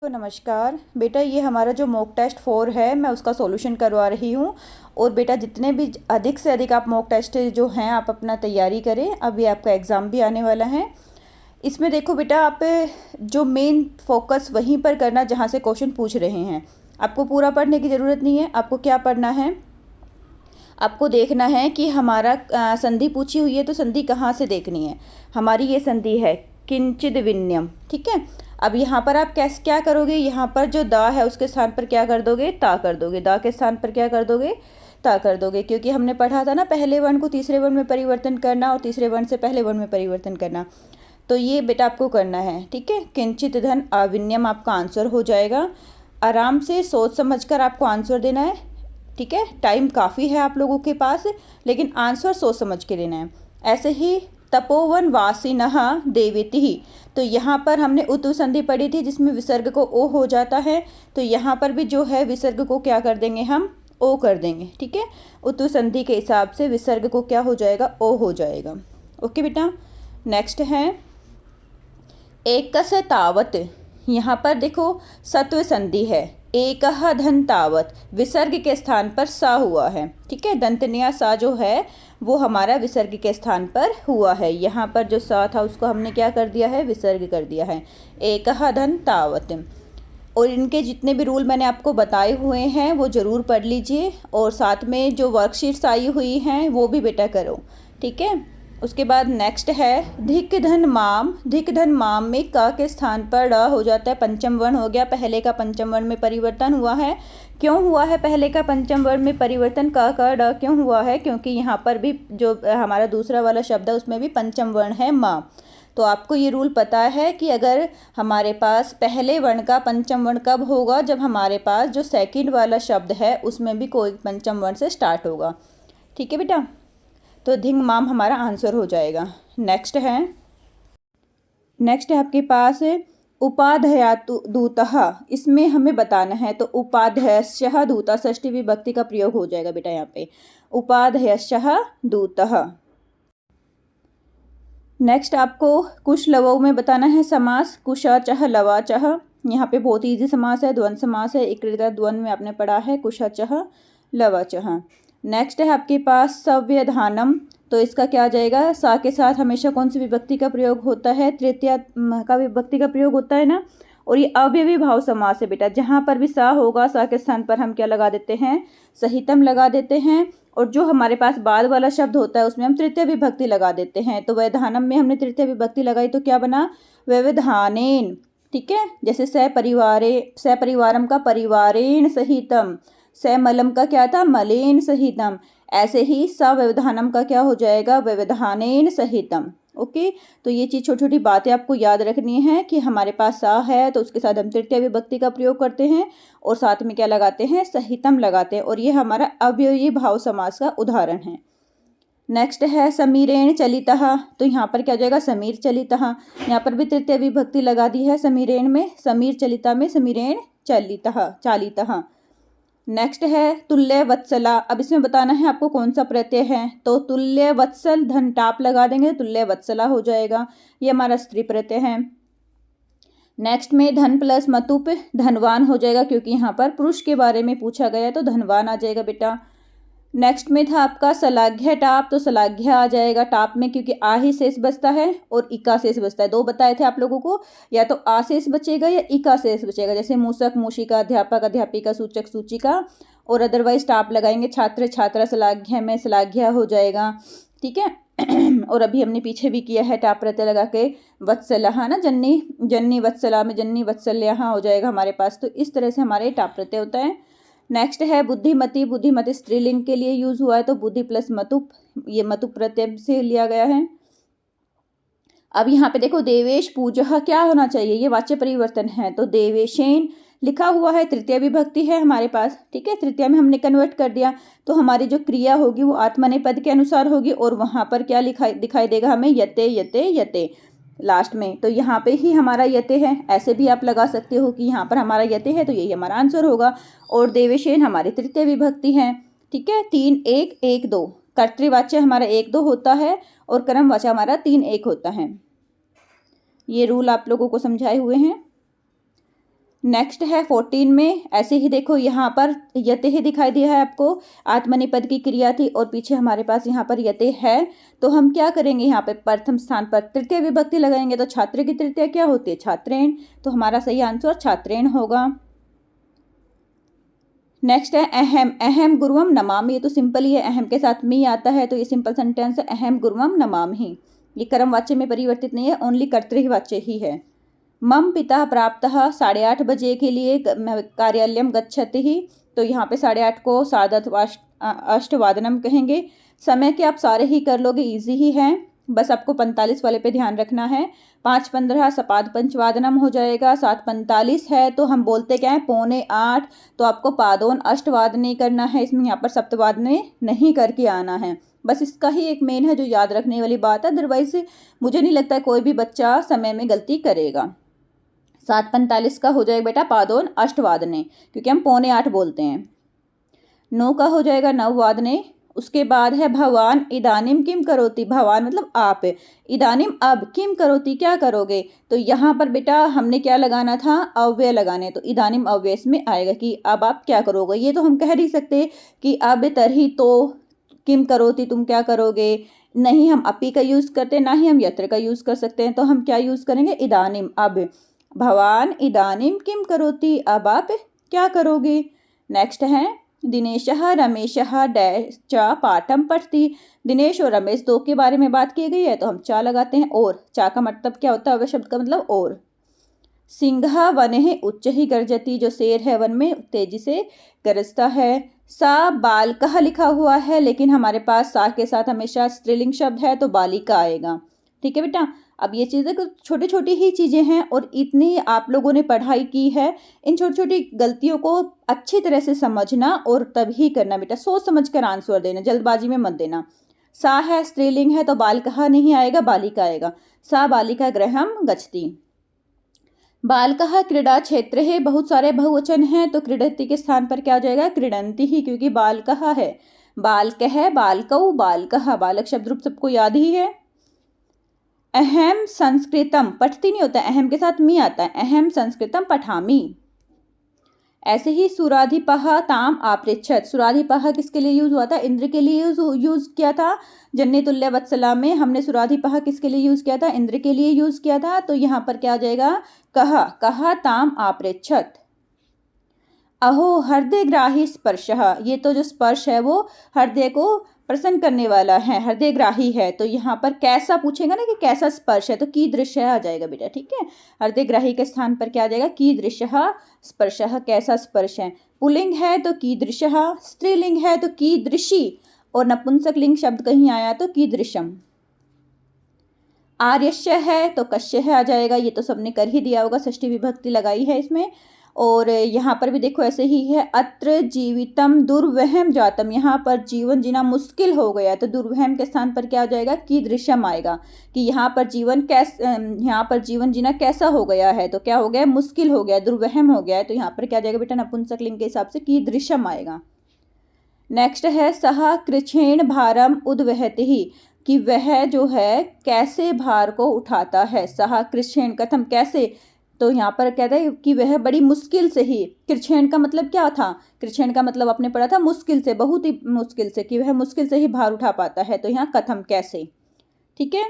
तो नमस्कार बेटा, ये हमारा जो मॉक टेस्ट 4 है मैं उसका सॉल्यूशन करवा रही हूँ। और बेटा जितने भी अधिक से अधिक आप मॉक टेस्ट जो हैं आप अपना तैयारी करें, अभी आपका एग्ज़ाम भी आने वाला है। इसमें देखो बेटा, आप जो मेन फोकस वहीं पर करना जहाँ से क्वेश्चन पूछ रहे हैं। आपको पूरा पढ़ने की ज़रूरत नहीं है। आपको क्या पढ़ना है, आपको देखना है कि हमारा संधि पूछी हुई है तो संधि कहाँ से देखनी है। हमारी ये संधि है किंचिद विन्यम, ठीक है। अब यहाँ पर आप कैसे क्या करोगे, यहाँ पर जो दा है उसके स्थान पर क्या कर दोगे, ता कर दोगे। दा के स्थान पर क्या कर दोगे, ता कर दोगे, क्योंकि हमने पढ़ा था ना पहले वर्ण को तीसरे वर्ण में परिवर्तन करना और तीसरे वर्ण से पहले वर्ण में परिवर्तन करना। तो ये बेटा आपको करना है, ठीक है। किंचित धन अविन्यम आपका आंसर हो जाएगा। आराम से सोच समझकर आपको आंसर देना है, ठीक है। टाइम काफ़ी है आप लोगों के पास, लेकिन आंसर सोच समझ के देना है। ऐसे ही तपोवन वासिनः देवेति, तो यहाँ पर हमने उतु संधि पढ़ी थी जिसमें विसर्ग को ओ हो जाता है। तो यहाँ पर भी जो है विसर्ग को क्या कर देंगे, हम ओ कर देंगे, ठीक है। उतु संधि के हिसाब से विसर्ग को क्या हो जाएगा, ओ हो जाएगा। ओके बेटा, नेक्स्ट है एकस्य तावत। यहाँ पर देखो सत्व संधि है, एकः धन तावत, विसर्ग के स्थान पर सा हुआ है, ठीक है। दंतनिया सा जो है वो हमारा विसर्ग के स्थान पर हुआ है। यहाँ पर जो सा था उसको हमने क्या कर दिया है, विसर्ग कर दिया है। एकः धन तावत। और इनके जितने भी रूल मैंने आपको बताए हुए हैं वो ज़रूर पढ़ लीजिए, और साथ में जो वर्कशीट्स आई हुई हैं वो भी बेटा करो, ठीक है। उसके बाद नेक्स्ट है धिक धन माम। धिक धन माम में क के स्थान पर ड हो जाता है, पंचम वर्ण हो गया। पहले का पंचम वर्ण में परिवर्तन हुआ है। क्यों हुआ है पहले का पंचम वर्ण में परिवर्तन, क ड क्यों हुआ है, क्योंकि यहाँ पर भी जो हमारा दूसरा वाला शब्द है उसमें भी पंचम वर्ण है माँ। तो आपको ये रूल पता है कि अगर हमारे पास पहले वर्ण का पंचम वर्ण कब होगा, जब हमारे पास जो सेकंड वाला शब्द है उसमें भी कोई पंचम वर्ण से स्टार्ट होगा, ठीक है बेटा। तो धिंग माम हमारा आंसर हो जाएगा। नेक्स्ट है आपके पास उपाध्यायतु दूतः। इसमें हमें बताना है, तो उपाध्ययश्च दूतः षष्ठी विभक्ति का प्रयोग हो जाएगा बेटा यहाँ पे, उपाध्ययश्च दूतः। नेक्स्ट आपको कुश लवों में बताना है समास, कुशचः लवाचः। यहाँ पे बहुत इजी समास है, द्वंद्व समास है। इक्रिता द्वंद्व में आपने पढ़ा है कुशचः लवाचः। नेक्स्ट है आपके पास सव्यधानम, तो इसका क्या आ जाएगा, सा के साथ हमेशा कौन सी विभक्ति का प्रयोग होता है, तृतीया का विभक्ति का प्रयोग होता है ना। और ये अव्ययी भाव समास है बेटा, जहाँ पर भी सा होगा सा के स्थान पर हम क्या लगा देते हैं, सहितम लगा देते हैं। और जो हमारे पास बाद वाला शब्द होता है उसमें हम तृतीय विभक्ति लगा देते हैं। तो वैधानम में हमने तृतीय विभक्ति लगाई तो क्या बना, व्यवधानेन, ठीक है। जैसे सपरिवारम का परिवारेण सहितम, सैमलम का क्या था, मलेन सहितम। ऐसे ही सव्यवधानम का क्या हो जाएगा, व्यवधानेन सहितम। ओके, तो ये चीज़ छोटी छोटी बातें आपको याद रखनी है कि हमारे पास सा है तो उसके साथ हम तृतीय विभक्ति का प्रयोग करते हैं और साथ में क्या लगाते हैं, सहितम लगाते हैं। और ये हमारा अव्ययी भाव समास का उदाहरण है। नेक्स्ट है समीरेण चलितः, तो यहाँ पर क्या हो जाएगा, समीर चलितः। यहाँ पर भी तृतीय विभक्ति लगा दी है समीरेण में, समीर चलिता में समीरेण चलितः चालितः। नेक्स्ट है तुल्य वत्सला। अब इसमें बताना है आपको कौन सा प्रत्यय है, तो तुल्य वत्सल धन टाप लगा देंगे, तुल्य वत्सला हो जाएगा। ये हमारा स्त्री प्रत्यय है। नेक्स्ट में धन प्लस मतुप धनवान हो जाएगा, क्योंकि यहाँ पर पुरुष के बारे में पूछा गया है तो धनवान आ जाएगा बेटा। नेक्स्ट में था आपका सलाघ्य टाप, तो सलाघ्य आ जाएगा टाप में, क्योंकि आ ही शेष बचता है और इका शेष बचता है। दो बताए थे आप लोगों को, या तो आ शेष बचेगा या इका शेष बचेगा। जैसे मूसक मूषिका, अध्यापक अध्यापिका, सूचक सूचिका। और अदरवाइज टाप लगाएंगे छात्र छात्रा, सलाघ्य में सलाघ्य हो जाएगा, ठीक है। और अभी हमने पीछे भी किया है टाप प्रत्यय लगा के वत्सला ना, जन्नी जन्नी वत्सला में जन्नी वत्सल्य हो जाएगा हमारे पास। तो इस तरह से हमारे टाप प्रत्यय होता है। नेक्स्ट है बुद्धिमती। बुद्धिमती स्त्रीलिंग के लिए यूज हुआ है, तो बुद्धि प्लस मतुप, ये मतुप प्रत्यय से लिया गया है। अब यहाँ पे देखो देवेश पूजः क्या होना चाहिए, ये वाच्य परिवर्तन है, तो देवेशेन लिखा हुआ है, तृतीय विभक्ति है हमारे पास, ठीक है। तृतीय में हमने कन्वर्ट कर दिया, तो हमारी जो क्रिया होगी वो आत्मनेपद के अनुसार होगी। और वहाँ पर क्या दिखाई देगा हमें, यते यते यते लास्ट में। तो यहाँ पे ही हमारा यते है, ऐसे भी आप लगा सकते हो कि यहाँ पर हमारा यते है तो यही हमारा आंसर होगा। और देवेशेन हमारी तृतीय विभक्ति है, ठीक है। 3 1 1 2, कर्तृवाच्य हमारा 1 2 होता है और कर्मवाच्य हमारा 3 1 होता है। ये रूल आप लोगों को समझाए हुए हैं। नेक्स्ट है 14 में, ऐसे ही देखो यहाँ पर यते ही दिखाई दिया है आपको, आत्मनेपद की क्रिया थी और पीछे हमारे पास यहाँ पर यते है। तो हम क्या करेंगे, यहाँ पे प्रथम स्थान पर तृतीय विभक्ति लगाएंगे। तो छात्र की तृतीय क्या होती है, छात्रेण। तो हमारा सही आंसर छात्रेण होगा। नेक्स्ट है अहम, अहम गुरुवम नमामि। ये तो सिंपल ही है, अहम के साथ मी आता है तो ये सिंपल सेंटेंस है, अहम गुरुवम नमामि। ये कर्म वाच्य में परिवर्तित नहीं है, ओनली कर्तृ वाच्य ही है। मम पिता प्राप्तः 8:30 बजे के लिए कार्यालयम गच्छति ही। तो यहाँ पे 8:30 को अष्टवादनम कहेंगे। समय के आप सारे ही कर लोगे, इजी ही है, बस आपको 45 वाले पे ध्यान रखना है। 5:15 सपाद पंचवादनम हो जाएगा। 7:45 है तो हम बोलते क्या है, 7:45। तो आपको पादोन अष्टवादने करना है, इसमें यहाँ पर सप्तवादने नहीं करके आना है। बस इसका ही एक मेन है जो याद रखने वाली बात है, अदरवाइज मुझे नहीं लगता कोई भी बच्चा समय में गलती करेगा। 7:45 का हो जाएगा बेटा पादोन अष्टवादने, क्योंकि हम 7:45 बोलते हैं। 9 का हो जाएगा नववादने। उसके बाद है भवान इदानीम किम करोति। भवान मतलब आप, इदानीम अब, किम करोति क्या करोगे। तो यहाँ पर बेटा हमने क्या लगाना था, अव्यय लगाने। तो इदानीम अव्यय इसमें आएगा कि अब आप क्या करोगे। ये तो हम कह नहीं सकते कि अब तरही तो किम करोति तुम क्या करोगे, नहीं हम अपी का यूज करते, ना ही हम यत्र का यूज कर सकते हैं। तो हम क्या यूज करेंगे, इदानीम अब। भवान इदानीम किम करोति, अब आप क्या करोगे। नेक्स्ट है दिनेशः रमेशः डैश चा पाठम पठति। दिनेश और रमेश दो के बारे में बात की गई है तो हम चा लगाते हैं। और चा का मतलब क्या होता है, अव्यय शब्द का मतलब और। सिंह वने उच्च ही गर्जती, जो शेर है वन में तेजी से गरजता है। सा बालकः लिखा हुआ है, लेकिन हमारे पास सा के साथ हमेशा स्त्रीलिंग शब्द है तो बालिका आएगा। ठीक है बेटा, अब ये चीज़ें छोटी छोटी ही चीज़ें हैं और इतनी आप लोगों ने पढ़ाई की है, इन छोटी छोटी गलतियों को अच्छी तरह से समझना और तभी करना बेटा, सोच समझ कर आंसर देना, जल्दबाजी में मत देना। सा है स्त्रीलिंग है तो बालिका नहीं आएगा, बालिका आएगा। सा बालिका गृहम गच्छति। बालकः क्रीड़ा क्षेत्र है, बहुत सारे बहुवचन हैं तो क्रीडति के स्थान पर क्या हो जाएगा, क्रीडंती ही, क्योंकि बालकः है। बालकः, बालकौ, बालकः, बालक शब्द रूप सबको याद ही है। अहम संस्कृतम, पठती नहीं होता, अहम के साथ मी आता है, अहम संस्कृतम पठामी। ऐसे ही सुराधिपः ताम आपृच्छत। सुराधिपः किसके लिए यूज हुआ था, इंद्र के लिए यूज किया था। जन्य तुल्य वत्सला में हमने सुराधिपः किसके लिए यूज किया था, इंद्र के लिए यूज किया था। तो यहाँ पर क्या आ जाएगा, कहा ताम आपृच्छत। अहो हृदय ग्राही स्पर्शः, ये तो जो स्पर्श है वो हृदय को प्रसन्न करने वाला है, हृदय ग्राही है। तो यहाँ पर कैसा पूछेगा ना कि कैसा स्पर्श है, तो कीदृश आ जाएगा बेटा। ठीक है, हृदय ग्राही के स्थान पर क्या आ जाएगा, कीदृशः स्पर्शः, कैसा स्पर्श है। पुल्लिंग है तो कीदृशः, स्त्रीलिंग है तो कीदृशी, और नपुंसक लिंग शब्द कहीं आया तो कीदृशम। आर्यश्य है तो कश्य है आ जाएगा, ये तो सबने कर ही दिया होगा, षष्ठी विभक्ति लगाई है इसमें। और यहाँ पर भी देखो ऐसे ही है, अत्र जीवितम दुर्वहम जातम, यहाँ पर जीवन जीना मुश्किल हो गया। तो दुर्वहम के स्थान पर क्या हो जाएगा, कीदृशम आएगा, कि यहाँ पर जीवन जीना कैसा हो गया है, तो क्या हो गया, मुश्किल हो गया, दुर्वहम हो गया है। तो यहाँ पर क्या जाएगा बेटा, नपुंसक लिंग के हिसाब से कीदृशम आएगा। नेक्स्ट है सह कृच्छेण भारम उद्वहति ही, कि वह जो है कैसे भार को उठाता है। सह कृच्छेण कथम कैसे, तो यहाँ पर कहता है कि वह बड़ी मुश्किल से ही, कृच्छेण का मतलब क्या था, कृच्छेण का मतलब आपने पढ़ा था मुश्किल से, बहुत ही मुश्किल से, कि वह मुश्किल से ही भार उठा पाता है। तो यहाँ कथम कैसे। ठीक है,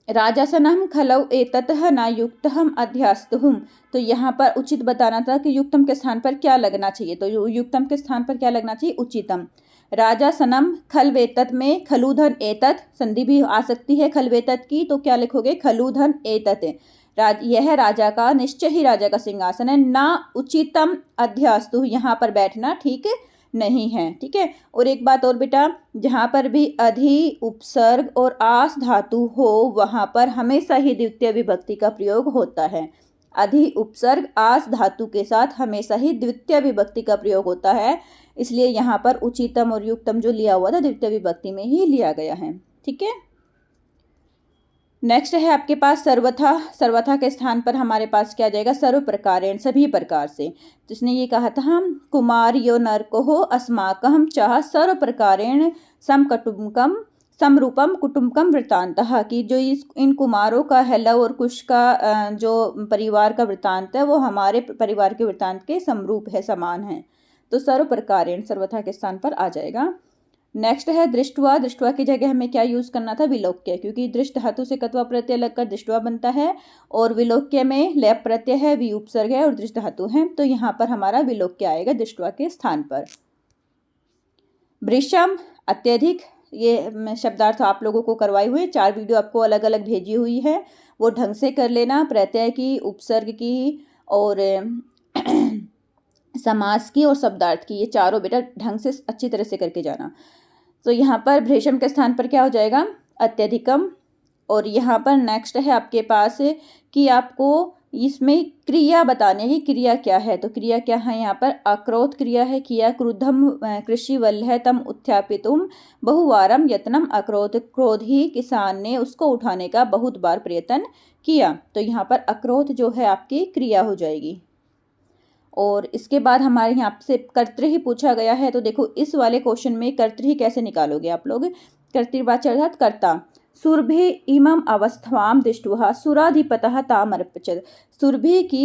राजासनम खलौ एततः न युक्तहम अध्यास्तुहुम। तो यहाँ पर उचित बताना था कि युक्तम के स्थान पर क्या लगना चाहिए। तो युक्तम के स्थान पर क्या लगना चाहिए, उचितम। राजासनम खलवेतत में खलूधन एतत, संधि भी आ सकती है खलवेतत की, तो क्या लिखोगे, खलूधन एतत। यह राजा का, निश्चय ही राजा का सिंहासन है। ना उचितम अध्यास्तु, यहाँ पर बैठना ठीक नहीं है। ठीक है, और एक बात और बेटा, जहाँ पर भी अधि उपसर्ग और आस धातु हो वहाँ पर हमेशा ही द्वितीय विभक्ति का प्रयोग होता है। अधि उपसर्ग आस धातु के साथ हमेशा ही द्वितीय विभक्ति का प्रयोग होता है, इसलिए यहाँ पर उचितम और युक्तम जो लिया हुआ था द्वितीय विभक्ति में ही लिया गया है। ठीक है, नेक्स्ट है आपके पास सर्वथा। सर्वथा के स्थान पर हमारे पास क्या जाएगा, सर्व प्रकारेण, सभी प्रकार से। तो इसने ये कहा था, हम कुमार यो नरको हो अस्माकम चाह सर्व प्रकारेण समकटुंबकम समरूपम कुटुंबकम वृत्तांतः, कि जो इन कुमारों का है, लव और कुश का जो परिवार का वृत्तांत है वो हमारे परिवार के वृत्तांत के समरूप है, समान है। तो सर्व प्रकारेण सर्वथा के स्थान पर आ जाएगा। नेक्स्ट है दृष्टवा। दृष्टवा की जगह हमें क्या यूज करना था? विलोक्य, क्योंकि दृष्ट धातु से कत्वा प्रत्यय लगकर दृष्टवा बनता है और विलोक्य में लैप प्रत्यय है, वि उपसर्ग है और दृष्ट धातु है, तो यहाँ पर हमारा विलोक्य आएगा दृष्टवा के स्थान पर। वृषम अत्यधिक, ये शब्दार्थ आप लोगों को करवाए हुए 4 वीडियो आपको अलग अलग भेजी हुई है, वो ढंग से कर लेना। प्रत्यय की, उपसर्ग की और समास की और शब्दार्थ की, ये चारों बेटा ढंग से अच्छी तरह से करके जाना। तो यहाँ पर भ्रेषम के स्थान पर क्या हो जाएगा? अत्यधिकम। और यहाँ पर नेक्स्ट है आपके पास कि आपको इसमें क्रिया बताने की, क्रिया क्या है? तो क्रिया क्या है यहाँ पर? अक्रोध क्रिया है। किया क्रुद्धम कृषि वल्लह तम उत्थापितुम बहुवारम यत्नम अक्रोध। क्रोध ही किसान ने उसको उठाने का बहुत बार प्रयत्न किया। तो यहाँ पर अक्रोध जो है आपकी क्रिया हो जाएगी। और इसके बाद हमारे यहाँ से कर्तृ ही पूछा गया है। तो देखो इस वाले क्वेश्चन में कर्तृ ही कैसे निकालोगे आप लोग? कर्तृवाच्य अर्थात कर्ता। सुरभि इमम अवस्थाम दृष्टुहा सुराधिपतः तामर्पचत। सुरभि की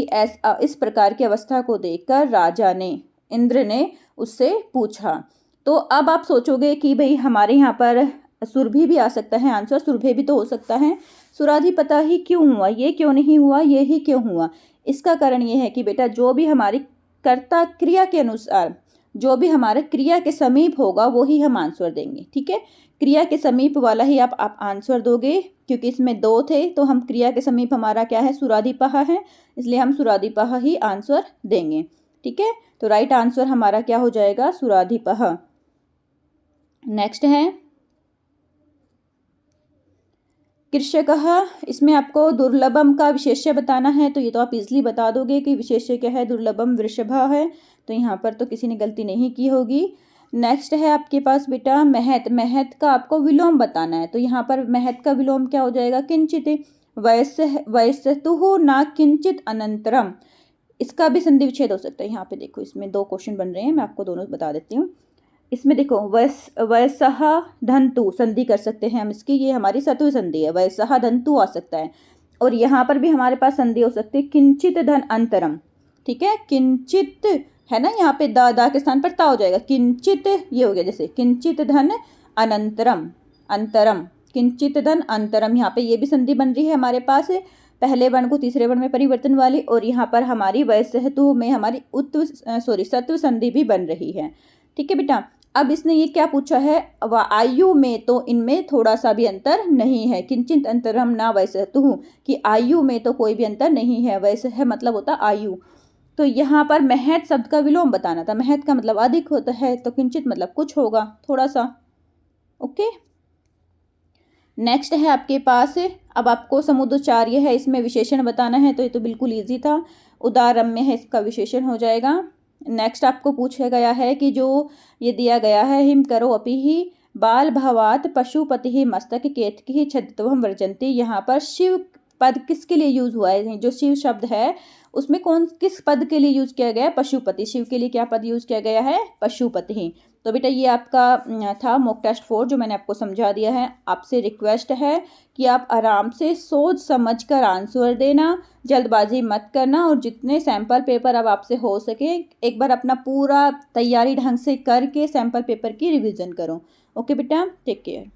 इस प्रकार की अवस्था को देखकर राजा ने, इंद्र ने उससे पूछा। तो अब आप सोचोगे कि भाई हमारे यहाँ पर सुरभि भी आ सकता है आंसर, सुरभि भी तो हो सकता है। सुराधिपता ही क्यों हुआ? ये क्यों नहीं हुआ? ये ही क्यों हुआ? इसका कारण ये है कि बेटा जो भी हमारी कर्ता क्रिया के अनुसार, जो भी हमारे क्रिया के समीप होगा वो ही हम आंसर देंगे। ठीक है, क्रिया के समीप वाला ही आप आंसर दोगे, क्योंकि इसमें 2 थे तो हम क्रिया के समीप हमारा क्या है? सुराधिपह है, इसलिए हम सुराधिपह ही आंसर देंगे। ठीक है, तो राइट आंसर हमारा क्या हो जाएगा? सुराधिपह। नेक्स्ट है कृषकः। इसमें आपको दुर्लभम का विशेष्य बताना है, तो ये तो आप इजली बता दोगे कि विशेष्य क्या है? दुर्लभम वृषभा है, तो यहाँ पर तो किसी ने गलती नहीं की होगी। नेक्स्ट है आपके पास बेटा महत। महत का आपको विलोम बताना है, तो यहाँ पर महत का विलोम क्या हो जाएगा? किंचित। वयस्सतुः ना किंचित अनंतरम, इसका भी संधि विच्छेद हो सकता है। यहाँ पे देखो इसमें 2 क्वेश्चन बन रहे हैं, मैं आपको दोनों बता देती हूँ। इसमें देखो वयसः धन्तु संधि कर सकते हैं हम इसकी, ये हमारी सतु संधि है, वयसः धन्तु आ सकता है। और यहाँ पर भी हमारे पास संधि हो सकती है किंचित धन अंतरम। ठीक है, किंचित है ना, यहाँ पे दा के स्थान पर ता हो जाएगा, किंचित ये हो गया, जैसे किंचित धन अनंतरम, अंतरम, किंचित धन अंतरम। यहाँ पे ये भी संधि बन रही है हमारे पास, पहले वर्ण को तीसरे वर्ण में परिवर्तन वाली। और यहाँ पर हमारी वयसहतु में हमारी सत्व संधि भी बन रही है। ठीक है बेटा, अब इसने ये क्या पूछा है? आयु में तो इनमें थोड़ा सा भी अंतर नहीं है। किंचित अंतरम ना वयसतुः, कि आयु में तो कोई भी अंतर नहीं है। वैसे है मतलब होता आयु। तो यहाँ पर महत शब्द का विलोम बताना था। महत का मतलब अधिक होता है, तो किंचित मतलब कुछ होगा, थोड़ा सा। ओके, नेक्स्ट है आपके पास, अब आपको समुद्रचार्य है, इसमें विशेषण बताना है, तो ये तो बिल्कुल ईजी था। उदारम्य है, इसका विशेषण हो जाएगा। नेक्स्ट आपको पूछा गया है कि जो ये दिया गया है, हिम करो अपि ही बाल भावात पशुपति ही मस्तक केतकी ही छदित्वम वर्जंती। यहाँ पर शिव पद किसके लिए यूज हुआ है? जो शिव शब्द है उसमें किस पद के लिए यूज किया गया है? पशुपति। शिव के लिए क्या पद यूज किया गया है? पशुपति। तो बेटा ये आपका था मॉक टेस्ट 4 जो मैंने आपको समझा दिया है। आपसे रिक्वेस्ट है कि आप आराम से सोच समझ कर आंसर देना, जल्दबाजी मत करना, और जितने सैंपल पेपर अब आपसे हो सके एक बार अपना पूरा तैयारी ढंग से करके सैंपल पेपर की रिवीजन करो। ओके बेटा, टेक केयर।